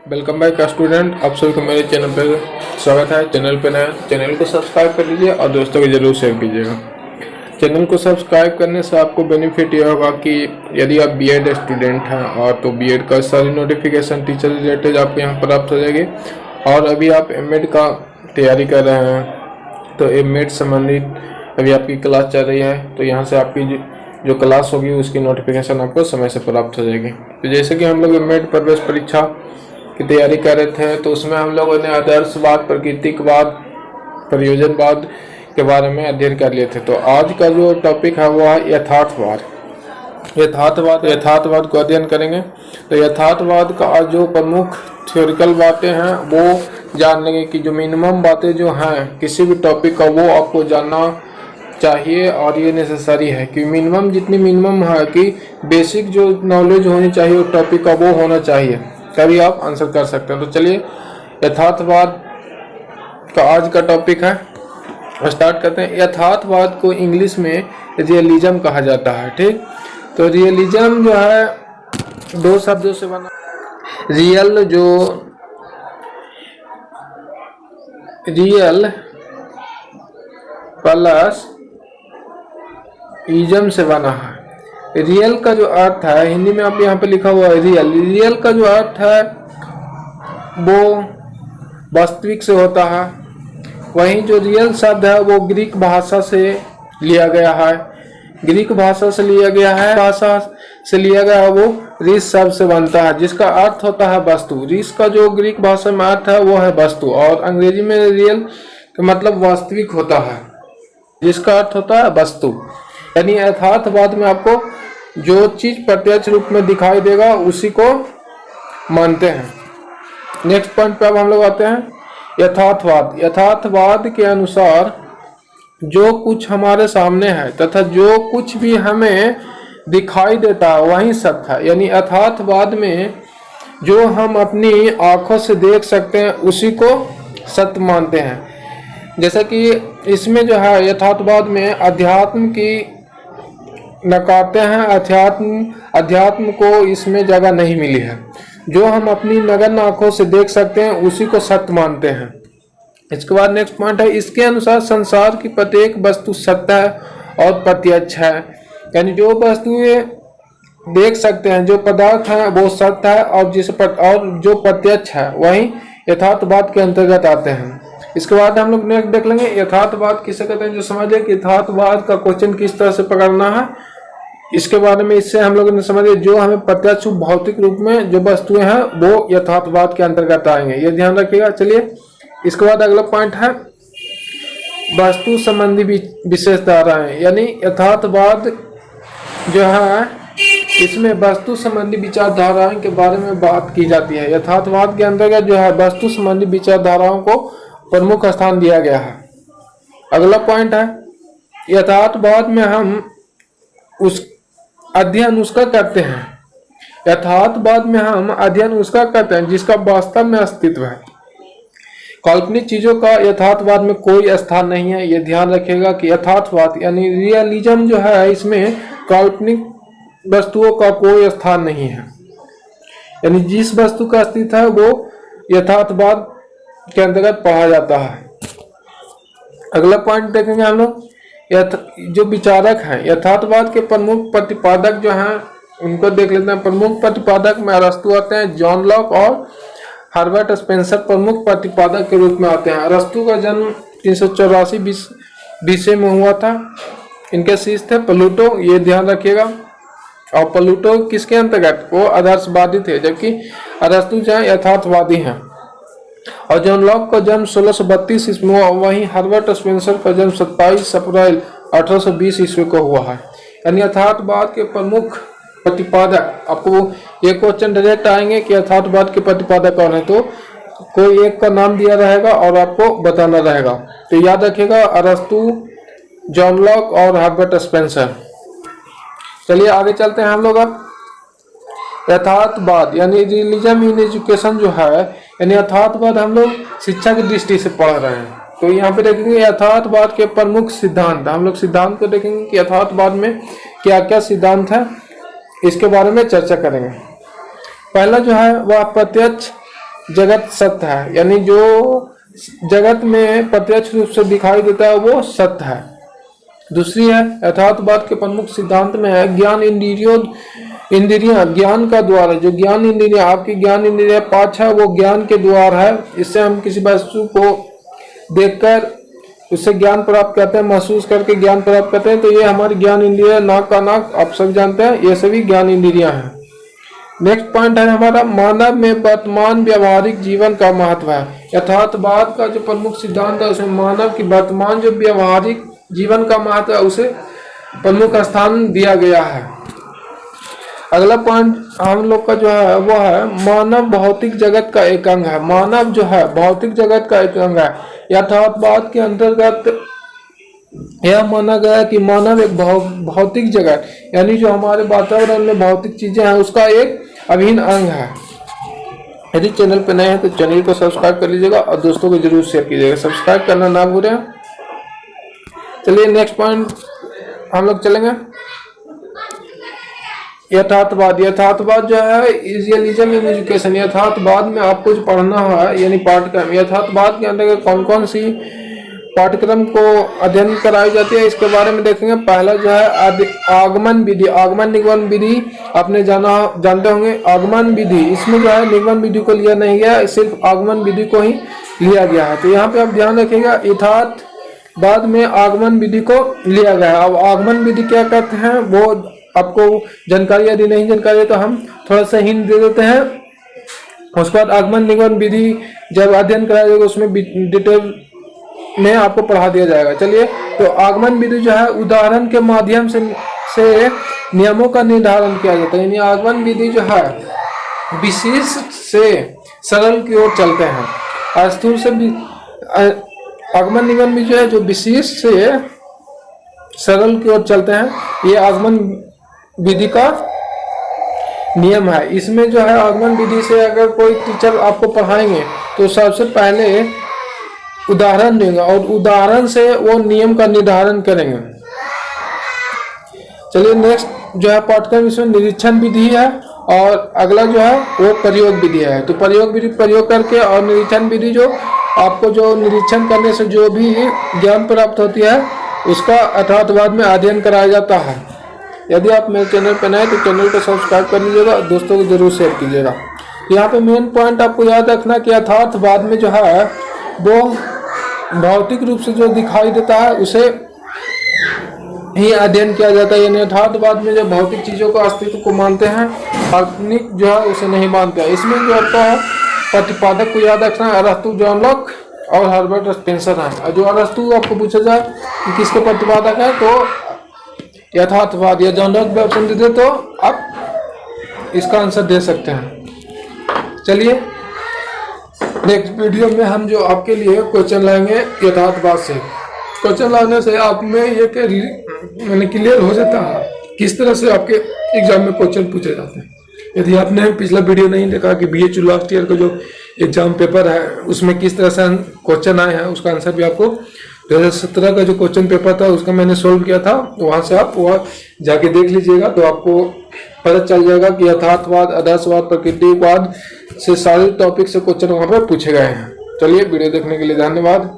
Welcome back student, आप सभी को मेरे चैनल पर स्वागत है। चैनल पर नया चैनल को सब्सक्राइब कर लीजिए और दोस्तों को जरूर शेयर कीजिएगा। चैनल को सब्सक्राइब करने से आपको बेनिफिट ये होगा कि यदि आप बीएड स्टूडेंट हैं और तो बीएड का सारी नोटिफिकेशन टीचर रिलेटेड आपको यहाँ प्राप्त हो जाएगी। और अभी आप एमएड का तैयारी कर रहे हैं तो एमएड संबंधित अभी आपकी क्लास चल रही है, तो यहाँ से आपकी जो क्लास होगी उसकी नोटिफिकेशन आपको समय से प्राप्त हो जाएगी। तो जैसे कि हम लोग एमएड प्रवेश परीक्षा की तैयारी कर रहे थे तो उसमें हम लोगों ने आदर्शवाद, प्राकृतिकवाद, प्रयोजनवाद के बारे में अध्ययन कर लिए थे। तो आज का जो टॉपिक है वो है यथार्थवाद। यथार्थवाद को अध्ययन करेंगे। तो यथार्थवाद का जो प्रमुख थ्योरिकल बातें हैं वो जान लेंगे कि जो मिनिमम बातें जो हैं किसी भी टॉपिक का वो आपको जानना चाहिए और ये नेसेसरी है कि मिनिमम जितनी मिनिमम है कि बेसिक जो नॉलेज होनी चाहिए उस टॉपिक का वो होना चाहिए, तभी आप आंसर कर सकते हैं। तो चलिए यथार्थवाद का आज का टॉपिक है, स्टार्ट करते हैं। यथार्थवाद को इंग्लिश में रियलिज्म कहा जाता है। ठीक, तो रियलिज्म जो है दो शब्दों से बना। रियल प्लस इज्म से बना है। रियल का जो अर्थ है, हिंदी में आप यहाँ पे लिखा हुआ है रियल का जो अर्थ है वो वास्तविक से होता है। वहीं जो रियल शब्द है वो ग्रीक भाषा से लिया गया है। भाषा से लिया गया है वो रिस शब्द से बनता है जिसका अर्थ होता है वस्तु। रिस का जो ग्रीक भाषा में अर्थ है वो है वस्तु, और अंग्रेजी में रियल का मतलब वास्तविक होता है जिसका अर्थ होता है वस्तु। यानी यथार्थवाद में आपको जो चीज प्रत्यक्ष रूप में दिखाई देगा उसी को मानते हैं। नेक्स्ट पॉइंट पे अब हम लोग आते हैं यथार्थवाद के अनुसार जो कुछ हमारे सामने है तथा जो कुछ भी हमें दिखाई देता है वही सत्य है। यानी यथार्थवाद में जो हम अपनी आंखों से देख सकते हैं उसी को सत्य मानते हैं। जैसा कि इसमें जो है यथार्थवाद में अध्यात्म की नकारते हैं, अध्यात्म को इसमें जगह नहीं मिली है। जो हम अपनी नग्न आंखों से देख सकते हैं उसी को सत्य मानते हैं। इसके बाद नेक्स्ट पॉइंट है, इसके अनुसार संसार की प्रत्येक वस्तु सत्य है और प्रत्यक्ष है। यानी जो वस्तुएं देख सकते हैं, जो पदार्थ हैं वो सत्य है और जो प्रत्यक्ष है वही यथार्थवाद के अंतर्गत आते हैं। इसके बाद हम लोग नेक्स्ट देख लेंगे यथार्थवाद किसे कहते हैं। जो समझे कि यथार्थवाद का क्वेश्चन किस तरह से पकड़ना है इसके बारे में, इससे हम लोगों ने समझे जो हमें प्रत्यक्ष भौतिक रूप में जो वस्तुएं हैं वो यथार्थवाद के अंतर्गत आएंगे, ये ध्यान रखिएगा। चलिए इसके बाद अगला पॉइंट है वस्तु संबंधी विशेष धाराएं। यानी यथार्थवाद जो है इसमें वस्तु संबंधी विचारधाराओं के बारे में बात की जाती है। यथार्थवाद के अंतर्गत जो है वस्तु संबंधी विचारधाराओं को प्रमुख स्थान दिया गया है। अगला पॉइंट है यथार्थवाद में हम अध्ययन उसका करते हैं। यथार्थवाद में हम अध्ययन उसका करते हैं जिसका वास्तव में अस्तित्व है। काल्पनिक चीजों का यथार्थवाद में कोई स्थान नहीं है, ये ध्यान रखिएगा कि यथार्थवाद यानी रियलिज्म जो है इसमें काल्पनिक वस्तुओं का कोई स्थान नहीं है। यानी जिस वस्तु का अस्तित्व है वो यथार्थवाद के अंतर्गत पढ़ा जाता है। अगला पॉइंट देखेंगे हम लोग जो विचारक हैं यथार्थवाद के प्रमुख प्रतिपादक जो हैं उनको देख लेते हैं। प्रमुख प्रतिपादक में अरस्तु आते हैं, जॉन लॉक और हर्बर्ट स्पेंसर प्रमुख प्रतिपादक के रूप में आते हैं। अरस्तु का जन्म 384 बीसी में हुआ था। इनके शिष्य थे प्लूटो, ये ध्यान रखिएगा। और प्लूटो किसके अंतर्गत, वो आदर्शवादी थे, जबकि अरस्तु जो है यथार्थवादी हैं। और जॉन लॉक का जन्म 1632 ईस्वी में हुआ। वहीं हर्बर्ट स्पेंसर का जन्म 27 अप्रैल 1820 ईस्वी को हुआ है। यानी यथार्थवाद के प्रमुख प्रतिपादक, आपको ये क्वेश्चन डायरेक्ट आएंगे कि यथार्थवाद के प्रतिपादक कौन है, तो कोई एक का नाम दिया रहेगा और आपको बताना रहेगा। तो याद रखिएगा अरस्तु, जॉन लॉक और हर्बर्ट स्पेंसर। चलिए आगे चलते हैं हम लोग। अब यथार्थवाद यानी रियलिज्म इन एजुकेशन जो है, यानी यथार्थवाद हम लोग शिक्षा की दृष्टि से पढ़ रहे हैं। तो यहाँ पे देखेंगे यथार्थवाद के प्रमुख सिद्धांत। हम लोग सिद्धांत को देखेंगे कि यथार्थवाद में क्या क्या सिद्धांत है, इसके बारे में चर्चा करेंगे। पहला जो है वह प्रत्यक्ष जगत सत्य है, यानी जो जगत में प्रत्यक्ष रूप से दिखाई देता है वो सत्य है। दूसरी है यथार्थवाद के प्रमुख सिद्धांत में है ज्ञान इंद्रियां ज्ञान का द्वार है। जो ज्ञान इंद्रियां आपकी ज्ञान इंद्रिया पांच है वो ज्ञान के द्वार है। इससे हम किसी वस्तु को देखकर उससे ज्ञान प्राप्त करते हैं, महसूस करके ज्ञान प्राप्त करते हैं। तो ये हमारी ज्ञान इंद्रिया, नाक का नाक आप सब जानते हैं, ये सभी ज्ञान इंद्रियां हैं। नेक्स्ट पॉइंट है हमारा मानव में वर्तमान व्यवहारिक जीवन का महत्व है। यथार्थवाद का जो प्रमुख सिद्धांत है उसमें मानव की वर्तमान जो व्यवहारिक जीवन का महत्व है उसे प्रमुख स्थान दिया गया है। अगला पॉइंट हम लोग का जो है वो है मानव भौतिक जगत का एक अंग है। मानव जो है भौतिक जगत का एक अंग है। यथार्थवाद के अंतर्गत यह माना गया कि मानव एक भौतिक जगत यानी जो हमारे वातावरण में भौतिक चीजें हैं उसका एक अभिन्न अंग है। यदि चैनल पर नए हैं तो चैनल को सब्सक्राइब कर लीजिएगा और दोस्तों को जरूर शेयर कीजिएगा, सब्सक्राइब करना ना भूलें। चलिए नेक्स्ट पॉइंट हम लोग चलेंगे यथार्थवाद जो है इडियलिज्म इन एजुकेशन। यथार्थवाद में आपको जो पढ़ना है यानी पाठ्यक्रम, यथार्थवाद के अंदर कौन कौन सी पाठ्यक्रम को अध्ययन कराई जाती है इसके बारे में देखेंगे। पहला जो है आगमन विधि, आगमन निगमन विधि आपने जानते होंगे। आगमन विधि इसमें जो है निगमन विधि को लिया नहीं गया, सिर्फ आगमन विधि को ही लिया गया है। तो यहाँ पे आप ध्यान रखिएगा यथार्थवाद में आगमन विधि को लिया गया है। अब आगमन विधि क्या कहते हैं वो आपको जानकारी, यदि नहीं जानकारी है तो हम थोड़ा सा हिंट दे देते हैं। उसके बाद आगमन निगमन विधि जब अध्ययन कराया जाएगा उसमें डिटेल में आपको पढ़ा दिया जाएगा। चलिए तो आगमन विधि जो है उदाहरण के माध्यम से नियमों का निर्धारण किया जाता है। यानी आगमन विधि जो है विशिष्ट से सरल की ओर चलते हैं। स्थूल से आगमन निगमन विधि जो है जो विशिष्ट से सरल की ओर चलते हैं, ये आगमन विधि का नियम है। इसमें जो है आगमन विधि से अगर कोई टीचर आपको पढ़ाएंगे तो सबसे पहले उदाहरण देंगे और उदाहरण से वो नियम का निर्धारण करेंगे। चलिए नेक्स्ट जो है पाठ्यक्रम इसमें निरीक्षण विधि है और अगला जो है वो प्रयोग विधि है। तो प्रयोग विधि प्रयोग करके और निरीक्षण विधि जो आपको जो निरीक्षण करने से जो भी ज्ञान प्राप्त होती है उसका यथार्थवाद में अध्ययन कराया जाता है। यदि आप मेरे चैनल पर नए तो चैनल को सब्सक्राइब कर लीजिएगा और दोस्तों को जरूर शेयर कीजिएगा। यहाँ पे मेन पॉइंट आपको याद रखना कि यथार्थवाद में जो है वो भौतिक रूप से जो दिखाई देता है उसे ही अध्ययन किया जाता है। यानी यथार्थवाद में जो भौतिक चीजों को अस्तित्व को मानते हैं, काल्पनिक जो है उसे नहीं मानते हैं। इसमें जो आपका है प्रतिपादक को याद रखना है अरस्तु, जॉन लॉक और हर्बर्ट स्पेंसर है। और जो अरस्तु आपको पूछा जाए कि किसके प्रतिपादक है तो यथार्थवाद या जॉन लॉक भी ऑप्शन दे दे तो आप इसका आंसर दे सकते हैं। चलिए नेक्स्ट वीडियो में हम जो आपके लिए क्वेश्चन लाएंगे यथार्थवाद से। क्वेश्चन लाने से आप में ये क्लियर हो जाता है किस तरह से आपके एग्जाम में क्वेश्चन पूछे जाते हैं। यदि आपने पिछला वीडियो नहीं देखा कि BHU लास्ट ईयर का जो एग्जाम पेपर है उसमें किस तरह से क्वेश्चन आए हैं उसका आंसर भी आपको 2017 का जो क्वेश्चन पेपर था उसका मैंने सोल्व किया था, वहां से आप वह जाके देख लीजिएगा तो आपको पता चल जाएगा कि यथार्थवाद, आदर्शवाद, प्रकृतिवाद से सारे टॉपिक से क्वेश्चन वहां पर पूछे गए हैं। चलिए वीडियो देखने के लिए धन्यवाद।